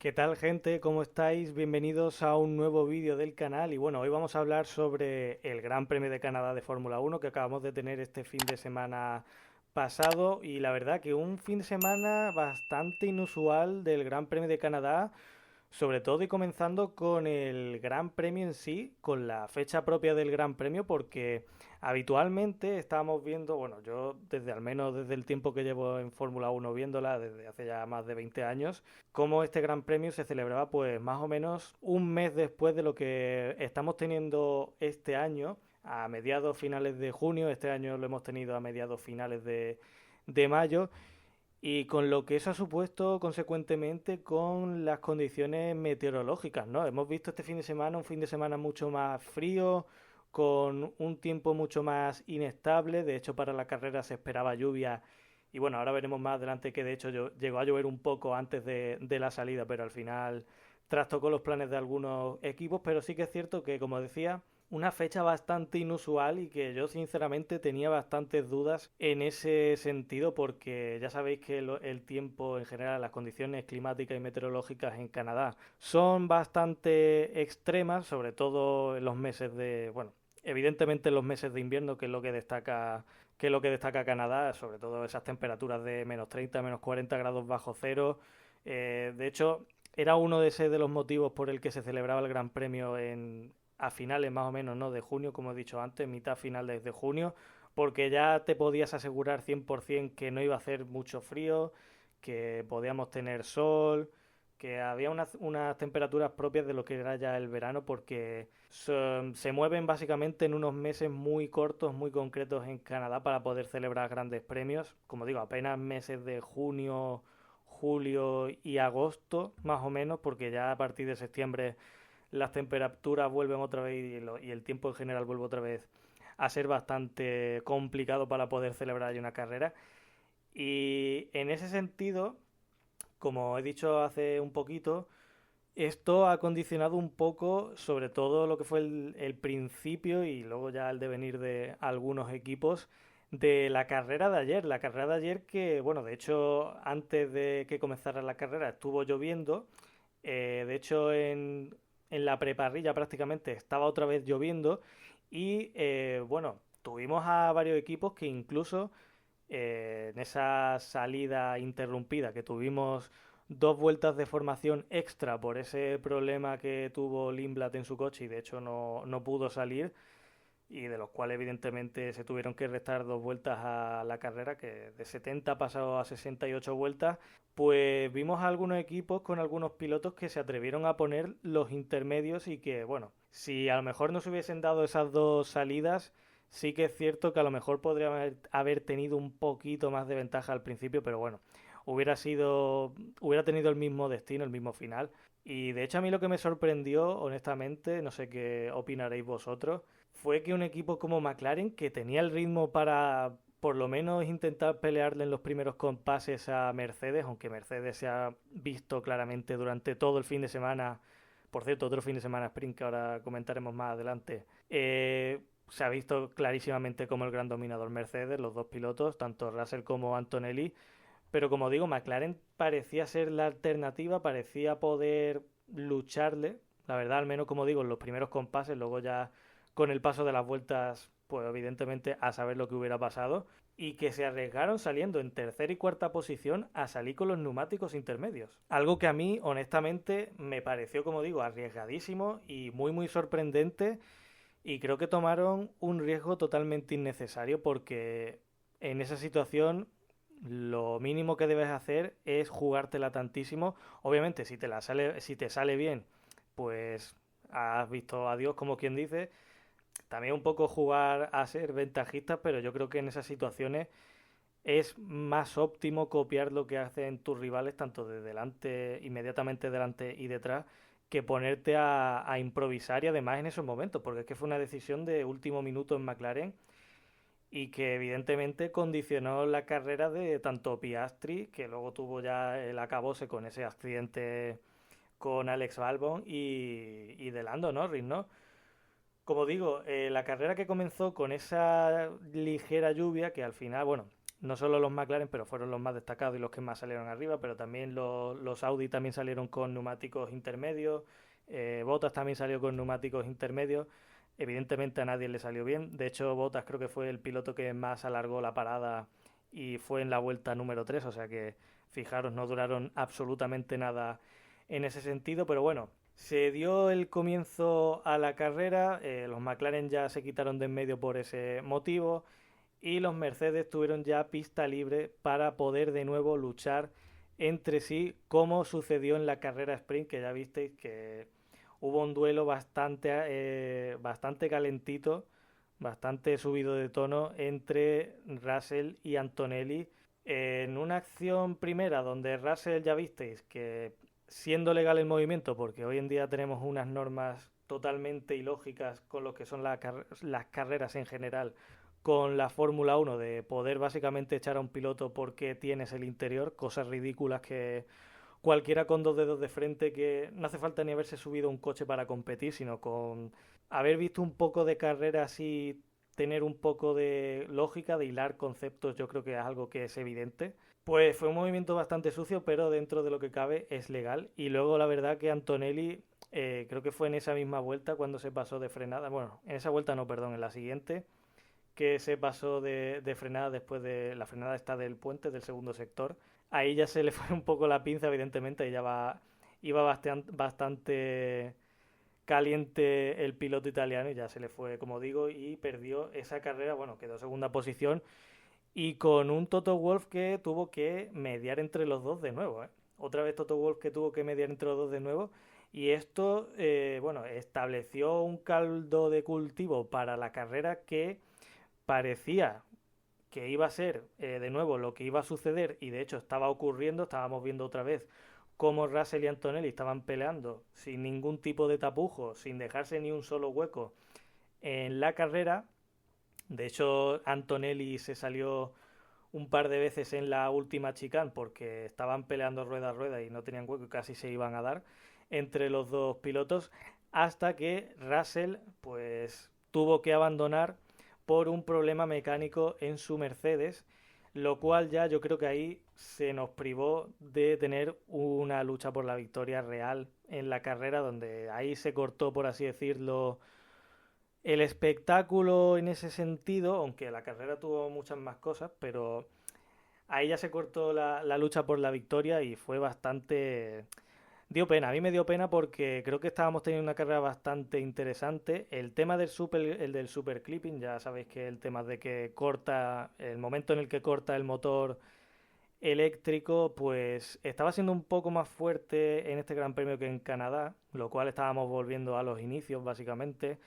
¿Qué tal, gente? ¿Cómo estáis? Bienvenidos a un nuevo vídeo del canal. Y bueno, hoy vamos a hablar sobre el Gran Premio de Canadá de Fórmula Uno que acabamos de tener este fin de semana pasado. Y la verdad que un fin de semana bastante inusual del Gran Premio de Canadá, sobre todo y comenzando con el Gran Premio en sí, con la fecha propia del Gran Premio, porque habitualmente estábamos viendo, bueno, yo desde al menos desde el tiempo que llevo en Fórmula Uno viéndola, desde hace ya más de 20 años, cómo este Gran Premio se celebraba pues más o menos un mes después de lo que estamos teniendo este año, a mediados finales de junio. Este año lo hemos tenido a mediados finales de mayo, y con lo que eso ha supuesto consecuentemente con las condiciones meteorológicas, ¿no? Hemos visto este fin de semana un fin de semana mucho más frío, con un tiempo mucho más inestable. De hecho, para la carrera se esperaba lluvia. Y bueno, ahora veremos más adelante que de hecho llegó a llover un poco antes de la salida, pero al final trastocó los planes de algunos equipos. Pero sí que es cierto que, como decía, una fecha bastante inusual y que yo sinceramente tenía bastantes dudas en ese sentido, porque ya sabéis que el tiempo en general, las condiciones climáticas y meteorológicas en Canadá son bastante extremas, sobre todo en los meses de, bueno, evidentemente en los meses de invierno, que es lo que destaca Canadá, sobre todo esas temperaturas de menos 30, menos 40 grados bajo cero. De hecho, era uno de los motivos por el que se celebraba el Gran Premio a finales más o menos, ¿no?, de junio, como he dicho antes, mitad finales de junio, porque ya te podías asegurar 100% que no iba a hacer mucho frío, que podíamos tener sol, que había unas temperaturas propias de lo que era ya el verano, porque se mueven básicamente en unos meses muy cortos, muy concretos en Canadá para poder celebrar grandes premios. Como digo, apenas meses de junio, julio y agosto, más o menos, porque ya a partir de septiembre las temperaturas vuelven otra vez y el tiempo en general vuelve otra vez a ser bastante complicado para poder celebrar ahí una carrera. Y en ese sentido, como he dicho hace un poquito, esto ha condicionado un poco, sobre todo lo que fue el principio y luego ya el devenir de algunos equipos de la carrera de ayer. La carrera de ayer que, bueno, de hecho, antes de que comenzara la carrera estuvo lloviendo. De hecho, en la preparrilla prácticamente estaba otra vez lloviendo y, bueno, tuvimos a varios equipos que incluso en esa salida interrumpida que tuvimos dos vueltas de formación extra por ese problema que tuvo Lindblad en su coche y de hecho no pudo salir, y de los cuales evidentemente se tuvieron que restar dos vueltas a la carrera, que de 70 pasado a 68 vueltas. Pues vimos a algunos equipos con algunos pilotos que se atrevieron a poner los intermedios y que, bueno, si a lo mejor no se hubiesen dado esas dos salidas, sí que es cierto que a lo mejor podría haber tenido un poquito más de ventaja al principio, pero bueno, hubiera tenido el mismo destino, el mismo final. Y de hecho a mí lo que me sorprendió, honestamente, no sé qué opinaréis vosotros, fue que un equipo como McLaren, que tenía el ritmo para por lo menos intentar pelearle en los primeros compases a Mercedes, aunque Mercedes se ha visto claramente durante todo el fin de semana, por cierto, otro fin de semana sprint que ahora comentaremos más adelante, se ha visto clarísimamente como el gran dominador Mercedes, los dos pilotos, tanto Russell como Antonelli. Pero como digo, McLaren parecía ser la alternativa, parecía poder lucharle, la verdad, al menos como digo, en los primeros compases, luego ya con el paso de las vueltas, pues evidentemente a saber lo que hubiera pasado, y que se arriesgaron saliendo en tercera y cuarta posición a salir con los neumáticos intermedios. Algo que a mí, honestamente, me pareció, como digo, arriesgadísimo y muy, muy sorprendente, y creo que tomaron un riesgo totalmente innecesario porque en esa situación lo mínimo que debes hacer es jugártela tantísimo. Obviamente, si te sale bien, pues has visto a Dios, como quien dice. También un poco jugar a ser ventajistas, pero yo creo que en esas situaciones es más óptimo copiar lo que hacen tus rivales, tanto de delante, inmediatamente delante y detrás, que ponerte a improvisar, y además en esos momentos, porque es que fue una decisión de último minuto en McLaren y que evidentemente condicionó la carrera de tanto Piastri, que luego tuvo ya el acabose con ese accidente con Alex Albon, y de Lando Norris, ¿no? Como digo, la carrera que comenzó con esa ligera lluvia, que al final, bueno, no solo los McLaren, pero fueron los más destacados y los que más salieron arriba, pero también los Audi también salieron con neumáticos intermedios, Bottas también salió con neumáticos intermedios. Evidentemente a nadie le salió bien. De hecho, Bottas creo que fue el piloto que más alargó la parada y fue en la vuelta número 3, o sea que fijaros, no duraron absolutamente nada en ese sentido, pero bueno, se dio el comienzo a la carrera, los McLaren ya se quitaron de en medio por ese motivo y los Mercedes tuvieron ya pista libre para poder de nuevo luchar entre sí, como sucedió en la carrera sprint, que ya visteis que hubo un duelo bastante calentito, bastante subido de tono entre Russell y Antonelli. En una acción primera donde Russell ya visteis que siendo legal el movimiento, porque hoy en día tenemos unas normas totalmente ilógicas con lo que son las carreras en general, con la Fórmula 1 de poder básicamente echar a un piloto porque tienes el interior, cosas ridículas que cualquiera con dos dedos de frente, que no hace falta ni haberse subido a un coche para competir, sino con haber visto un poco de carrera así, tener un poco de lógica, de hilar conceptos, yo creo que es algo que es evidente. Pues fue un movimiento bastante sucio, pero dentro de lo que cabe es legal. Y luego la verdad que Antonelli, creo que fue en esa misma vuelta cuando se pasó de frenada, bueno, en esa vuelta no, perdón, en la siguiente, que se pasó de frenada después de la frenada esta del puente, del segundo sector. Ahí ya se le fue un poco la pinza, evidentemente, iba bastante caliente el piloto italiano y ya se le fue, como digo, y perdió esa carrera, bueno, quedó segunda posición y con un Toto Wolff que tuvo que mediar entre los dos de nuevo, ¿eh? Otra vez Toto Wolff que tuvo que mediar entre los dos de nuevo y esto, bueno, estableció un caldo de cultivo para la carrera que parecía que iba a ser de nuevo lo que iba a suceder y de hecho estaba ocurriendo, estábamos viendo otra vez cómo Russell y Antonelli estaban peleando sin ningún tipo de tapujo, sin dejarse ni un solo hueco en la carrera. De hecho, Antonelli se salió un par de veces en la última chicane porque estaban peleando rueda a rueda y no tenían hueco y casi se iban a dar entre los dos pilotos hasta que Russell pues tuvo que abandonar por un problema mecánico en su Mercedes, lo cual ya yo creo que ahí se nos privó de tener una lucha por la victoria real en la carrera, donde ahí se cortó, por así decirlo, el espectáculo en ese sentido, aunque la carrera tuvo muchas más cosas, pero ahí ya se cortó la lucha por la victoria y fue bastante. Dio pena, a mí me dio pena porque creo que estábamos teniendo una carrera bastante interesante. El tema el del super clipping, ya sabéis que el tema de que corta, el momento en el que corta el motor eléctrico, pues estaba siendo un poco más fuerte en este Gran Premio que en Canadá, lo cual estábamos volviendo a los inicios básicamente.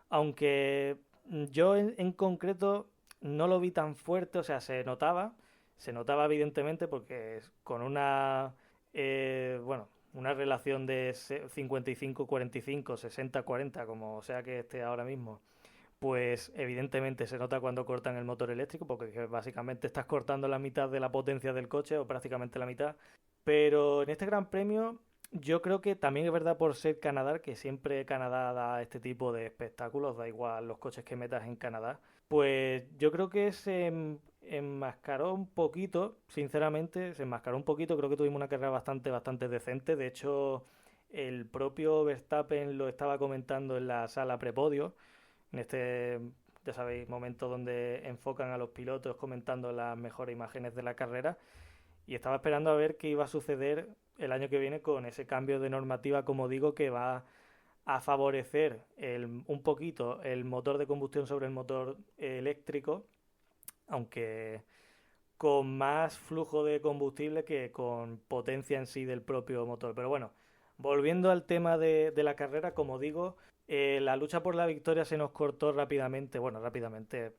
Aunque yo en concreto no lo vi tan fuerte, o sea, se notaba evidentemente porque con bueno, una relación de 55-45, 60-40, como sea que esté ahora mismo, pues evidentemente se nota cuando cortan el motor eléctrico, porque básicamente estás cortando la mitad de la potencia del coche, o prácticamente la mitad. Pero en este Gran Premio, yo creo que también es verdad por ser Canadá, que siempre Canadá da este tipo de espectáculos, da igual los coches que metas en Canadá. Pues yo creo que enmascaró un poquito, sinceramente, se enmascaró un poquito, creo que tuvimos una carrera bastante decente, de hecho el propio Verstappen lo estaba comentando en la sala prepodio, en este, ya sabéis, momento donde enfocan a los pilotos comentando las mejores imágenes de la carrera y estaba esperando a ver qué iba a suceder el año que viene con ese cambio de normativa, como digo, que va a favorecer un poquito el motor de combustión sobre el motor eléctrico, aunque con más flujo de combustible que con potencia en sí del propio motor. Pero bueno, volviendo al tema de la carrera, como digo, la lucha por la victoria se nos cortó rápidamente, bueno, rápidamente,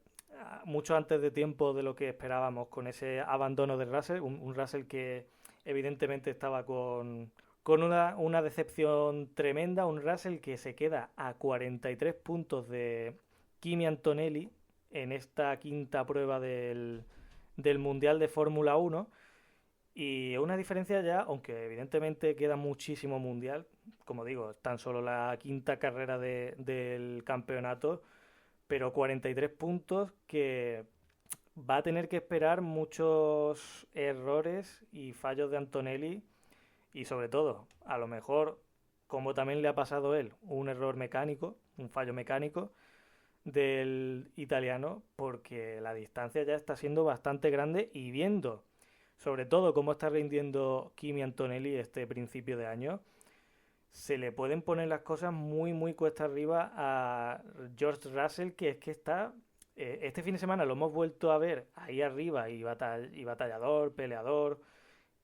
mucho antes de tiempo de lo que esperábamos con ese abandono de Russell, un Russell que evidentemente estaba con una decepción tremenda, un Russell que se queda a 43 puntos de Kimi Antonelli en esta quinta prueba del Mundial de Fórmula 1 y una diferencia ya, aunque evidentemente queda muchísimo Mundial, como digo, tan solo la quinta carrera del campeonato, pero 43 puntos que va a tener que esperar muchos errores y fallos de Antonelli y sobre todo, a lo mejor, como también le ha pasado a él, un error mecánico, un fallo mecánico del italiano, porque la distancia ya está siendo bastante grande y viendo sobre todo cómo está rindiendo Kimi Antonelli este principio de año, se le pueden poner las cosas muy, muy cuesta arriba a George Russell, que es que está... este fin de semana lo hemos vuelto a ver ahí arriba y batallador, peleador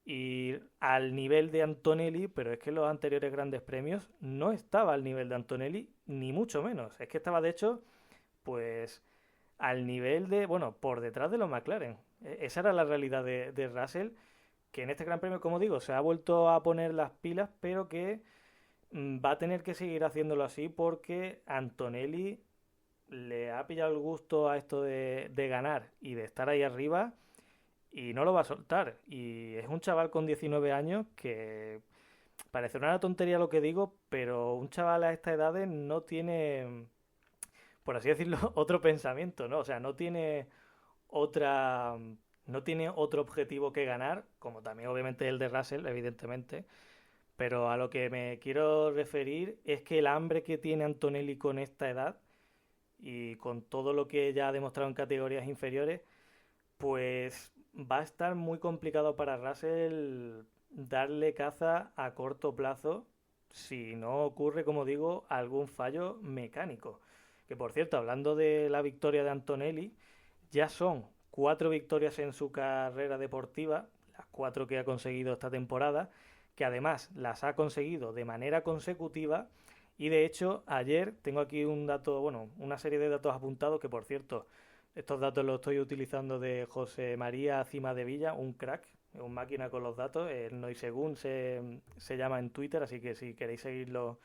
y al nivel de Antonelli, pero es que en los anteriores grandes premios no estaba al nivel de Antonelli, ni mucho menos. Es que estaba, de hecho, pues al nivel de, bueno, por detrás de los McLaren. Esa era la realidad de Russell, que en este Gran Premio, como digo, se ha vuelto a poner las pilas, pero que va a tener que seguir haciéndolo así porque Antonelli le ha pillado el gusto a esto de ganar y de estar ahí arriba y no lo va a soltar. Y es un chaval con 19 años que parece una tontería lo que digo, pero un chaval a esta edad no tiene, por así decirlo, otro pensamiento, ¿no? O sea, no tiene otra, no tiene otro objetivo que ganar, como también obviamente el de Russell, evidentemente, pero a lo que me quiero referir es que el hambre que tiene Antonelli con esta edad y con todo lo que ya ha demostrado en categorías inferiores, pues va a estar muy complicado para Russell darle caza a corto plazo si no ocurre, como digo, algún fallo mecánico. Que por cierto, hablando de la victoria de Antonelli, ya son 4 victorias en su carrera deportiva, las 4 que ha conseguido esta temporada, que además las ha conseguido de manera consecutiva y de hecho ayer tengo aquí un dato, bueno, una serie de datos apuntados que por cierto, estos datos los estoy utilizando de José María Cima de Villa, un crack, un máquina con los datos, el Noisegun se llama en Twitter, así que si queréis seguirlo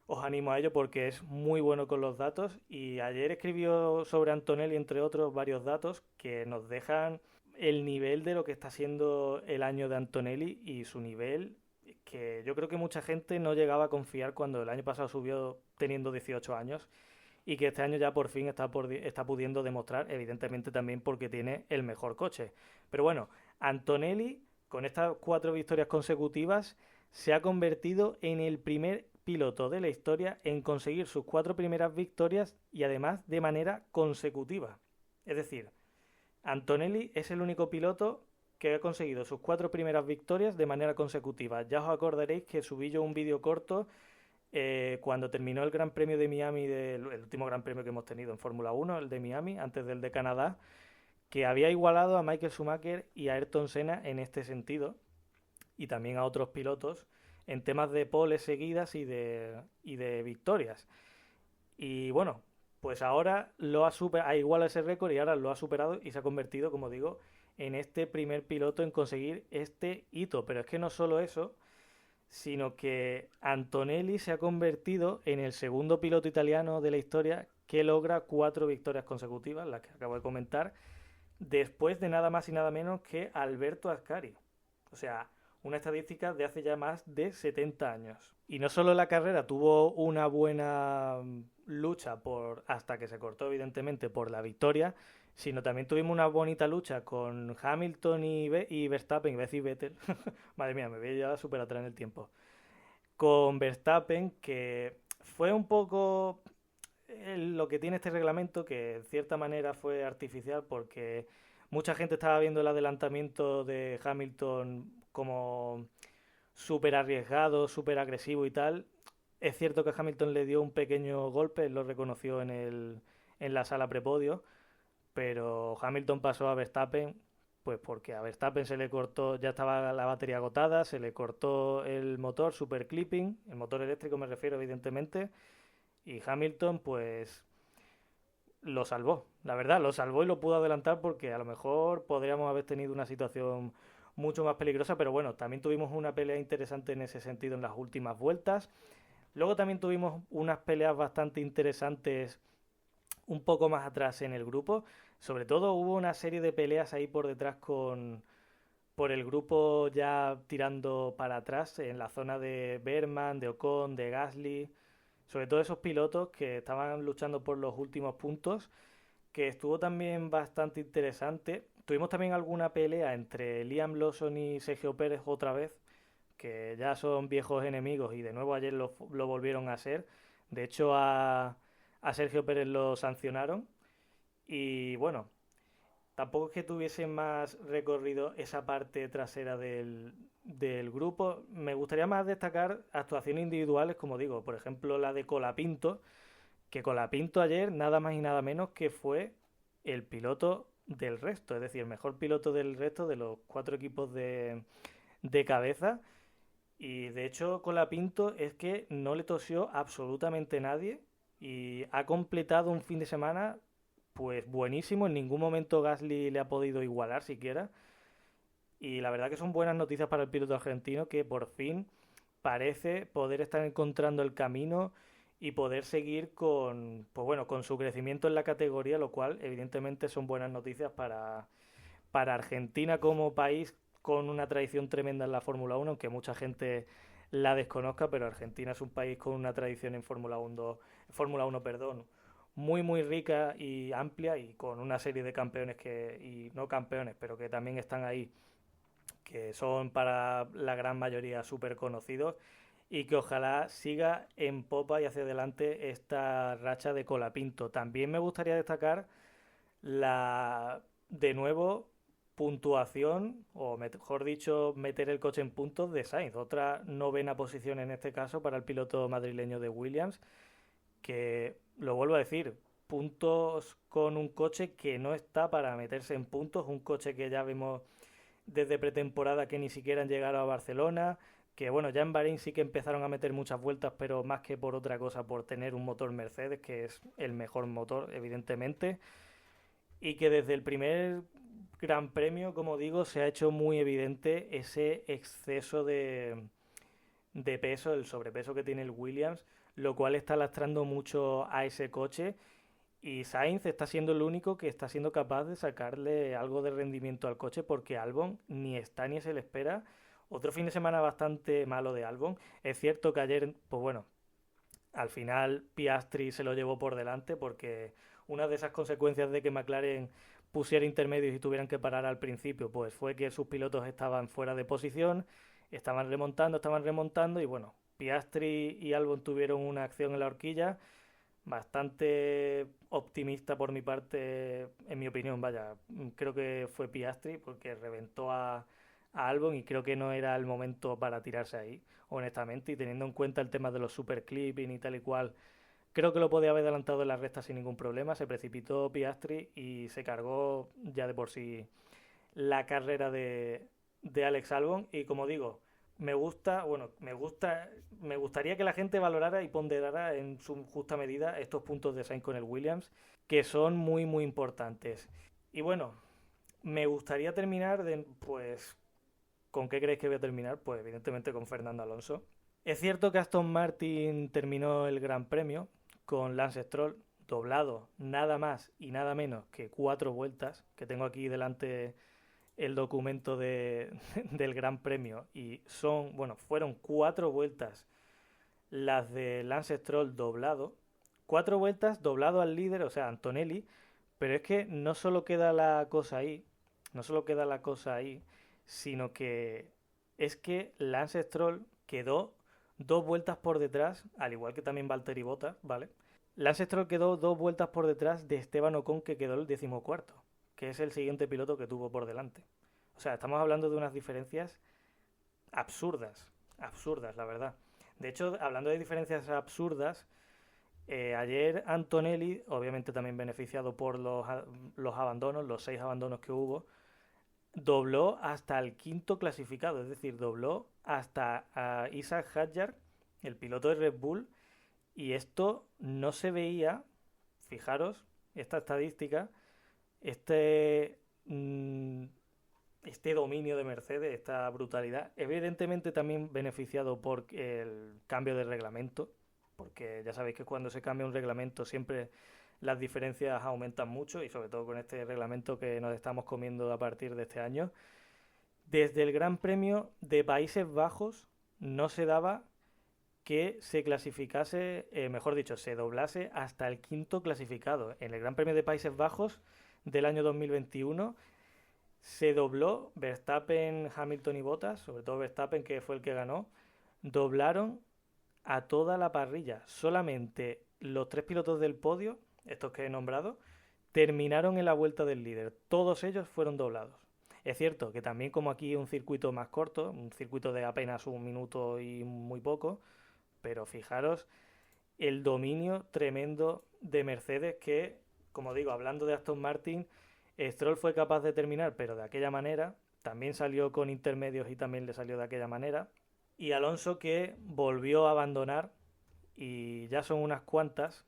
os animo a ello porque es muy bueno con los datos y ayer escribió sobre Antonelli, entre otros, varios datos que nos dejan el nivel de lo que está siendo el año de Antonelli y su nivel que yo creo que mucha gente no llegaba a confiar cuando el año pasado subió teniendo 18 años y que este año ya por fin está pudiendo demostrar, evidentemente también porque tiene el mejor coche. Pero bueno, Antonelli con estas 4 victorias consecutivas se ha convertido en el primer piloto de la historia en conseguir sus 4 primeras victorias y además de manera consecutiva. Es decir, Antonelli es el único piloto que ha conseguido sus 4 primeras victorias de manera consecutiva. Ya os acordaréis que subí yo un vídeo corto cuando terminó el Gran Premio de Miami, el último Gran Premio que hemos tenido en Fórmula 1, el de Miami, antes del de Canadá, que había igualado a Michael Schumacher y a Ayrton Senna en este sentido, y también a otros pilotos, en temas de poles seguidas y de victorias. Y bueno, pues ahora ha igualado ese récord y ahora lo ha superado y se ha convertido, como digo, en este primer piloto en conseguir este hito. Pero es que no solo eso, sino que Antonelli se ha convertido en el segundo piloto italiano de la historia que logra 4 victorias consecutivas, las que acabo de comentar, después de nada más y nada menos que Alberto Ascari. O sea, una estadística de hace ya más de 70 años. Y no solo la carrera tuvo una buena lucha hasta que se cortó evidentemente por la victoria, sino también tuvimos una bonita lucha con Hamilton y Verstappen, iba a decir Vettel, madre mía, me voy ya súper atrás en el tiempo, con Verstappen, que fue un poco lo que tiene este reglamento, que en cierta manera fue artificial porque mucha gente estaba viendo el adelantamiento de Hamilton como súper arriesgado, súper agresivo y tal. Es cierto que Hamilton le dio un pequeño golpe, él lo reconoció en la sala prepodio, pero Hamilton pasó a Verstappen, pues porque a Verstappen se le cortó, ya estaba la batería agotada, se le cortó el motor super clipping, el motor eléctrico me refiero evidentemente, y Hamilton pues lo salvó, la verdad, lo salvó y lo pudo adelantar porque a lo mejor podríamos haber tenido una situación mucho más peligrosa, pero bueno, también tuvimos una pelea interesante en ese sentido en las últimas vueltas. Luego también tuvimos unas peleas bastante interesantes un poco más atrás en el grupo. Sobre todo hubo una serie de peleas ahí por detrás por el grupo ya tirando para atrás en la zona de Berman, de Ocon, de Gasly, sobre todo esos pilotos que estaban luchando por los últimos puntos que estuvo también bastante interesante. Tuvimos también alguna pelea entre Liam Lawson y Sergio Pérez otra vez, que ya son viejos enemigos y de nuevo ayer lo volvieron a ser. De hecho, a Sergio Pérez lo sancionaron y bueno, tampoco es que tuviese más recorrido esa parte trasera del grupo. Me gustaría más destacar actuaciones individuales, como digo, por ejemplo la de Colapinto, que Colapinto ayer nada más y nada menos que fue el piloto del resto, es decir, el mejor piloto del resto de los cuatro equipos de cabeza. Y de hecho, Colapinto es que no le tosió absolutamente nadie y ha completado un fin de semana pues buenísimo. En ningún momento Gasly le ha podido igualar siquiera. Y la verdad que son buenas noticias para el piloto argentino que por fin parece poder estar encontrando el camino y poder seguir con, pues bueno, con su crecimiento en la categoría, lo cual evidentemente son buenas noticias para Argentina como país con una tradición tremenda en la Fórmula 1, aunque mucha gente la desconozca, pero Argentina es un país con una tradición en Fórmula 1, perdón, muy muy rica y amplia y con una serie de campeones y no campeones, pero que también están ahí, que son para la gran mayoría súper conocidos y que ojalá siga en popa y hacia adelante esta racha de Colapinto. También me gustaría destacar de nuevo, puntuación, o mejor dicho, meter el coche en puntos de Sainz. Otra novena posición en este caso para el piloto madrileño de Williams, que lo vuelvo a decir, puntos con un coche que no está para meterse en puntos, un coche que ya vimos desde pretemporada que ni siquiera han llegado a Barcelona, que bueno, ya en Bahrein sí que empezaron a meter muchas vueltas, pero más que por otra cosa, por tener un motor Mercedes, que es el mejor motor, evidentemente, y que desde el primer Gran Premio, como digo, se ha hecho muy evidente ese exceso de peso, el sobrepeso que tiene el Williams, lo cual está lastrando mucho a ese coche y Sainz está siendo el único que está siendo capaz de sacarle algo de rendimiento al coche porque Albon ni está ni se le espera. Otro fin de semana bastante malo de Albon. Es cierto que ayer, pues bueno, al final Piastri se lo llevó por delante porque una de esas consecuencias de que McLaren pusiera intermedios y tuvieran que parar al principio, pues fue que sus pilotos estaban fuera de posición, estaban remontando y bueno, Piastri y Albon tuvieron una acción en la horquilla bastante optimista por mi parte, en mi opinión, vaya, creo que fue Piastri porque reventó a Albon y creo que no era el momento para tirarse ahí, honestamente, y teniendo en cuenta el tema de los super clipping y tal y cual, creo que lo podía haber adelantado en la recta sin ningún problema, se precipitó Piastri y se cargó ya de por sí la carrera de Alex Albon y como digo, me gustaría que la gente valorara y ponderara en su justa medida estos puntos de Sainz con el Williams, que son muy muy importantes. Y bueno, me gustaría terminar pues, ¿con qué creéis que voy a terminar? Pues evidentemente con Fernando Alonso. Es cierto que Aston Martin terminó el Gran Premio con Lance Stroll doblado nada más y nada menos que 4 vueltas, que tengo aquí delante el documento del Gran Premio y fueron 4 vueltas las de Lance Stroll doblado, 4 vueltas doblado al líder, o sea, Antonelli, pero es que no solo queda la cosa ahí, no solo queda la cosa ahí, sino que es que Lance Stroll quedó 2 vueltas por detrás, al igual que también Valtteri Bottas, ¿vale? Lance Stroll quedó 2 vueltas por detrás de Esteban Ocon, que quedó el 14º, que es el siguiente piloto que tuvo por delante. O sea, estamos hablando de unas diferencias absurdas, absurdas, la verdad. De hecho, hablando de diferencias absurdas, ayer Antonelli, obviamente también beneficiado por los abandonos, los 6 abandonos que hubo, dobló hasta el quinto clasificado, es decir, dobló hasta a Isaac Hadjar, el piloto de Red Bull, y esto no se veía, fijaros, esta estadística, este, mm, este dominio de Mercedes, esta brutalidad, evidentemente también beneficiado por el cambio de reglamento, porque ya sabéis que cuando se cambia un reglamento siempre las diferencias aumentan mucho y sobre todo con este reglamento que nos estamos comiendo a partir de este año. Desde el Gran Premio de Países Bajos no se daba que se clasificase, mejor dicho, se doblase hasta el quinto clasificado. En el Gran Premio de Países Bajos del año 2021 se dobló Verstappen, Hamilton y Bottas, sobre todo Verstappen, que fue el que ganó, doblaron a toda la parrilla. Solamente los 3 pilotos del podio, estos que he nombrado, terminaron en la vuelta del líder. Todos ellos fueron doblados. Es cierto que también como aquí es un circuito más corto, un circuito de apenas 1 minuto y muy poco, pero fijaros el dominio tremendo de Mercedes que, como digo, hablando de Aston Martin, Stroll fue capaz de terminar, pero de aquella manera, también salió con intermedios y también le salió de aquella manera, y Alonso que volvió a abandonar, y ya son unas cuantas,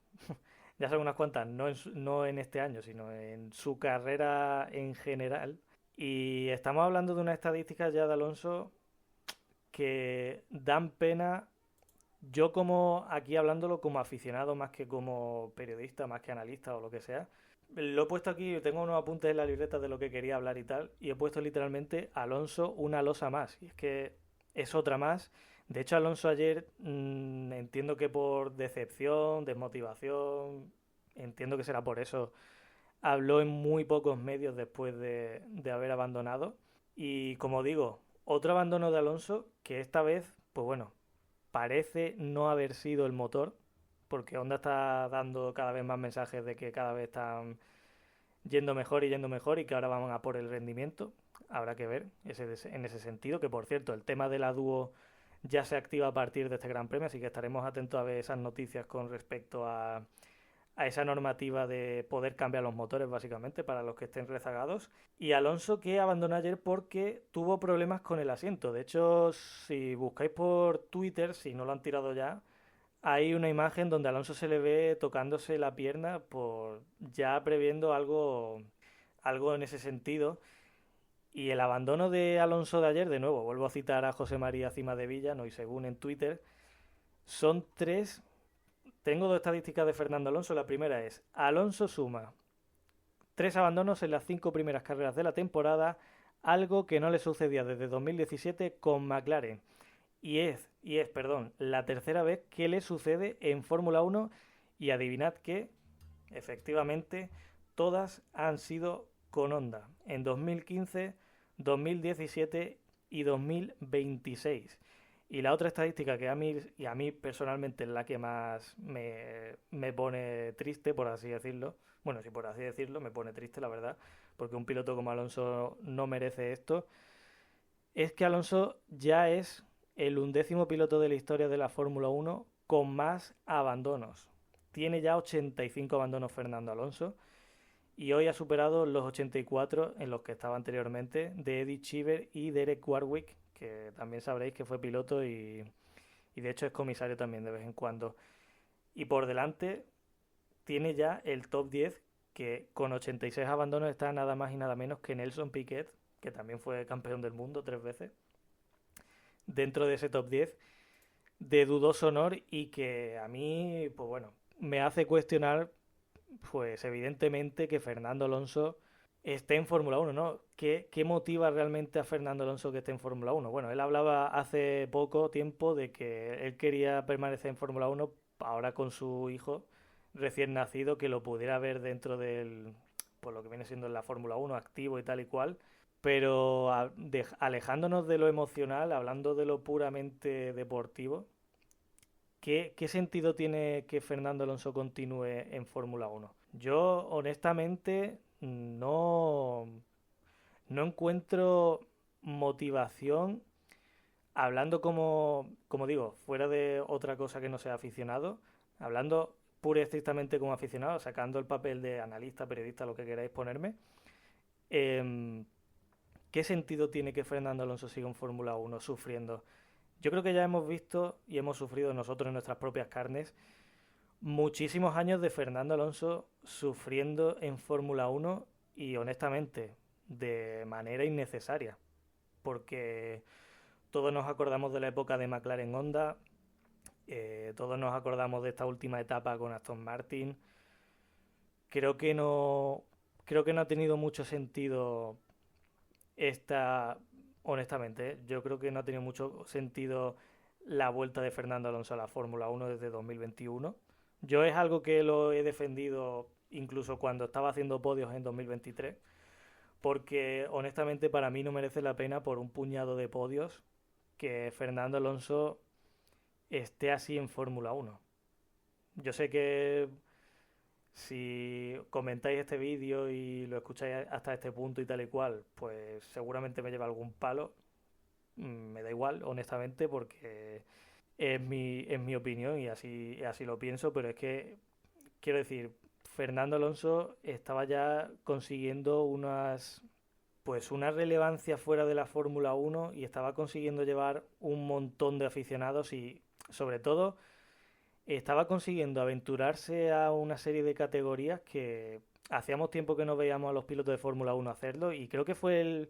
no en este año, sino en su carrera en general, y estamos hablando de unas estadísticas ya de Alonso que dan pena. Yo como aquí hablándolo como aficionado más que como periodista, más que analista o lo que sea, lo he puesto aquí, tengo unos apuntes en la libreta de lo que quería hablar y tal, y he puesto literalmente Alonso una losa más, y es que es otra más. De hecho, Alonso ayer entiendo que por decepción, desmotivación, entiendo que será por eso, habló en muy pocos medios después de haber abandonado. Y como digo, otro abandono de Alonso que esta vez, pues bueno, parece no haber sido el motor, porque Honda está dando cada vez más mensajes de que cada vez están yendo mejor y que ahora vamos a por el rendimiento. Habrá que ver en ese sentido, que por cierto, el tema de la dúo ya se activa a partir de este Gran Premio, así que estaremos atentos a ver esas noticias con respecto a esa normativa de poder cambiar los motores básicamente para los que estén rezagados. Y Alonso que abandonó ayer porque tuvo problemas con el asiento. De hecho, si buscáis por Twitter, si no lo han tirado ya, hay una imagen donde Alonso se le ve tocándose la pierna por ya previendo algo en ese sentido. Y el abandono de Alonso de ayer, de nuevo, vuelvo a citar a José María Cimadevilla, no y según en Twitter, son tres. Tengo dos estadísticas de Fernando Alonso. La primera es, Alonso suma 3 abandonos en las 5 primeras carreras de la temporada, algo que no le sucedía desde 2017 con McLaren. Perdón, la tercera vez que le sucede en Fórmula 1 y adivinad que, efectivamente, todas han sido con Honda en 2015, 2017 y 2026. Y la otra estadística que a mí personalmente es la que más me pone triste, por así decirlo, bueno, sí, por así decirlo, me pone triste, la verdad, porque un piloto como Alonso no merece esto, es que Alonso ya es el 11º piloto de la historia de la Fórmula 1 con más abandonos. Tiene ya 85 abandonos Fernando Alonso y hoy ha superado los 84 en los que estaba anteriormente de Eddie Cheever y Derek Warwick, que también sabréis que fue piloto y de hecho es comisario también de vez en cuando. Y por delante tiene ya el top 10 que con 86 abandonos está nada más y nada menos que Nelson Piquet, que también fue campeón del mundo 3 veces, dentro de ese top 10 de dudoso honor y que a mí, pues bueno, me hace cuestionar, pues evidentemente que Fernando Alonso esté en Fórmula 1, ¿no? ¿Qué motiva realmente a Fernando Alonso que esté en Fórmula 1? Bueno, él hablaba hace poco tiempo de que él quería permanecer en Fórmula 1 ahora con su hijo recién nacido, que lo pudiera ver dentro del, por lo que viene siendo en la Fórmula 1, activo y tal y cual, pero alejándonos de lo emocional, hablando de lo puramente deportivo, ¿qué sentido tiene que Fernando Alonso continúe en Fórmula 1? Yo, honestamente, no encuentro motivación, hablando como digo, fuera de otra cosa que no sea aficionado, hablando pura y estrictamente como aficionado, sacando el papel de analista, periodista, lo que queráis ponerme. em, ¿Qué sentido tiene que Fernando Alonso siga en Fórmula 1 sufriendo? Yo creo que ya hemos visto y hemos sufrido nosotros en nuestras propias carnes muchísimos años de Fernando Alonso sufriendo en Fórmula 1 y honestamente de manera innecesaria, porque todos nos acordamos de la época de McLaren Honda, todos nos acordamos de esta última etapa con Aston Martin. Creo que no, creo que no ha tenido mucho sentido esta, honestamente, yo creo que no ha tenido mucho sentido la vuelta de Fernando Alonso a la Fórmula 1 desde 2021. Yo es algo que lo he defendido incluso cuando estaba haciendo podios en 2023, porque honestamente para mí no merece la pena por un puñado de podios que Fernando Alonso esté así en Fórmula 1. Yo sé que si comentáis este vídeo y lo escucháis hasta este punto y tal y cual, pues seguramente me lleva algún palo. Me da igual, honestamente, porque es mi opinión y así lo pienso, pero es que, quiero decir, Fernando Alonso estaba ya consiguiendo pues una relevancia fuera de la Fórmula 1 y estaba consiguiendo llevar un montón de aficionados y, sobre todo, estaba consiguiendo aventurarse a una serie de categorías que hacíamos tiempo que no veíamos a los pilotos de Fórmula 1 hacerlo y creo que fue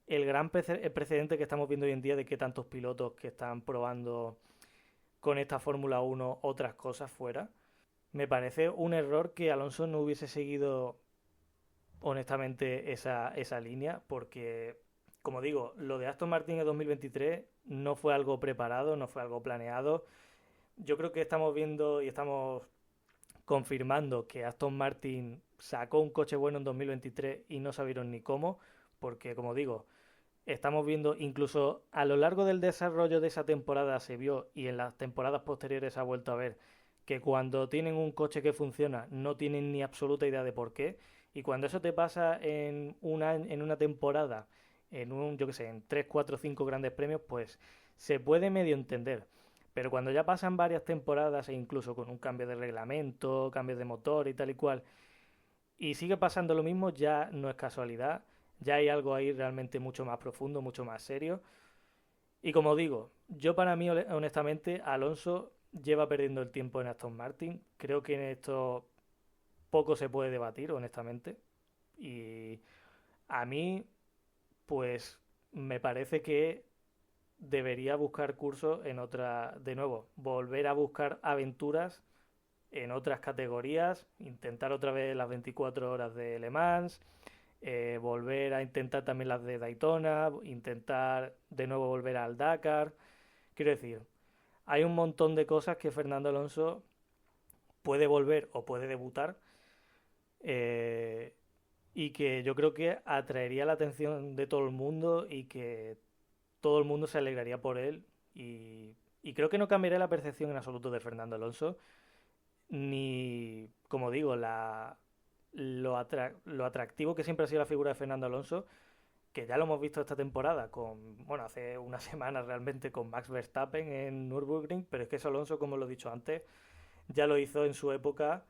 el gran precedente que estamos viendo hoy en día de que tantos pilotos que están probando con esta Fórmula 1 otras cosas fuera. Me parece un error que Alonso no hubiese seguido honestamente esa línea porque, como digo, lo de Aston Martin en 2023 no fue algo preparado, no fue algo planeado. Yo creo que estamos viendo y estamos confirmando que Aston Martin sacó un coche bueno en 2023 y no sabieron ni cómo, porque como digo, estamos viendo incluso a lo largo del desarrollo de esa temporada se vio y en las temporadas posteriores se ha vuelto a ver que cuando tienen un coche que funciona no tienen ni absoluta idea de por qué y cuando eso te pasa en una temporada, yo que sé, en 3 4 5 grandes premios, pues se puede medio entender. Pero cuando ya pasan varias temporadas e incluso con un cambio de reglamento, cambios de motor y tal y cual, y sigue pasando lo mismo, ya no es casualidad, ya hay algo ahí realmente mucho más profundo, mucho más serio. Y como digo, yo para mí, honestamente, Alonso lleva perdiendo el tiempo en Aston Martin. Creo que en esto poco se puede debatir, honestamente. Y a mí, pues, me parece que debería buscar cursos en otra, de nuevo, volver a buscar aventuras en otras categorías, intentar otra vez las 24 horas de Le Mans, volver a intentar también las de Daytona, intentar de nuevo volver al Dakar. Quiero decir, hay un montón de cosas que Fernando Alonso puede volver o puede debutar eh, y que yo creo que atraería la atención de todo el mundo y que todo el mundo se alegraría por él y creo que no cambiaría la percepción en absoluto de Fernando Alonso ni, como digo, lo atractivo que siempre ha sido la figura de Fernando Alonso, que ya lo hemos visto esta temporada bueno, hace una semana realmente con Max Verstappen en Nürburgring, pero es que eso Alonso, como lo he dicho antes, ya lo hizo en su época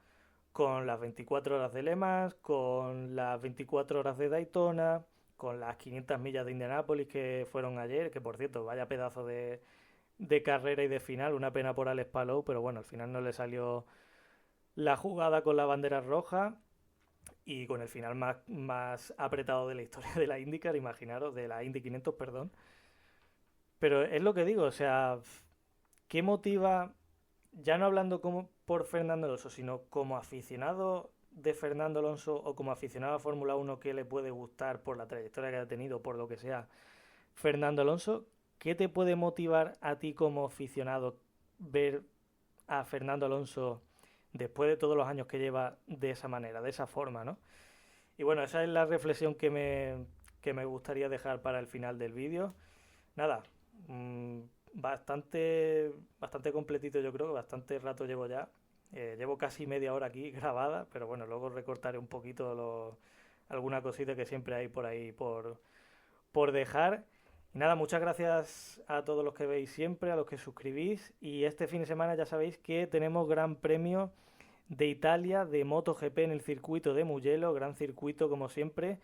con las 24 horas de Le Mans, con las 24 horas de Daytona, con las 500 millas de Indianápolis que fueron ayer, que por cierto, vaya pedazo de carrera y de final, una pena por Alex Palou, pero bueno, al final no le salió la jugada con la bandera roja y con el final más apretado de la historia de la IndyCar, imaginaros, de la Indy 500, perdón. Pero es lo que digo, o sea, ¿qué motiva, ya no hablando como por Fernando Alonso, sino como aficionado de Fernando Alonso o como aficionado a Fórmula 1 que le puede gustar por la trayectoria que ha tenido, por lo que sea, Fernando Alonso, ¿qué te puede motivar a ti como aficionado ver a Fernando Alonso después de todos los años que lleva de esa manera, de esa forma, ¿no? Y bueno, esa es la reflexión que me gustaría dejar para el final del vídeo. Nada, bastante completito yo creo, que bastante rato llevo ya. Llevo casi media hora aquí grabada, pero bueno, luego recortaré un poquito alguna cosita que siempre hay por ahí por dejar. Y nada, muchas gracias a todos los que veis siempre, a los que suscribís. Y este fin de semana ya sabéis que tenemos Gran Premio de Italia de MotoGP en el circuito de Mugello, gran circuito como siempre,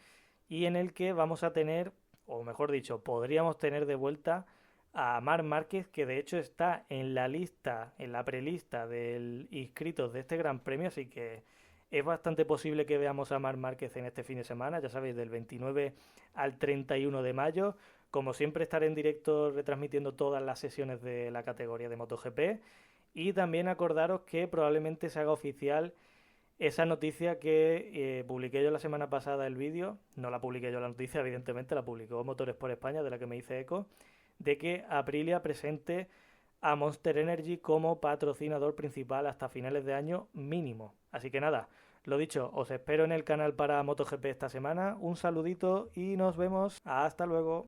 y en el que vamos a tener, o mejor dicho, podríamos tener de vuelta a Marc Márquez, que de hecho está en la lista, en la prelista de inscritos de este Gran Premio, así que es bastante posible que veamos a Marc Márquez en este fin de semana, ya sabéis, del 29 al 31 de mayo. Como siempre estaré en directo retransmitiendo todas las sesiones de la categoría de MotoGP y también acordaros que probablemente se haga oficial esa noticia que publiqué yo la semana pasada el vídeo, no la publiqué yo la noticia, evidentemente la publicó Motores por España, de la que me hice eco, de que Aprilia presente a Monster Energy como patrocinador principal hasta finales de año mínimo. Así que nada, lo dicho, os espero en el canal para MotoGP esta semana. Un saludito y nos vemos. Hasta luego.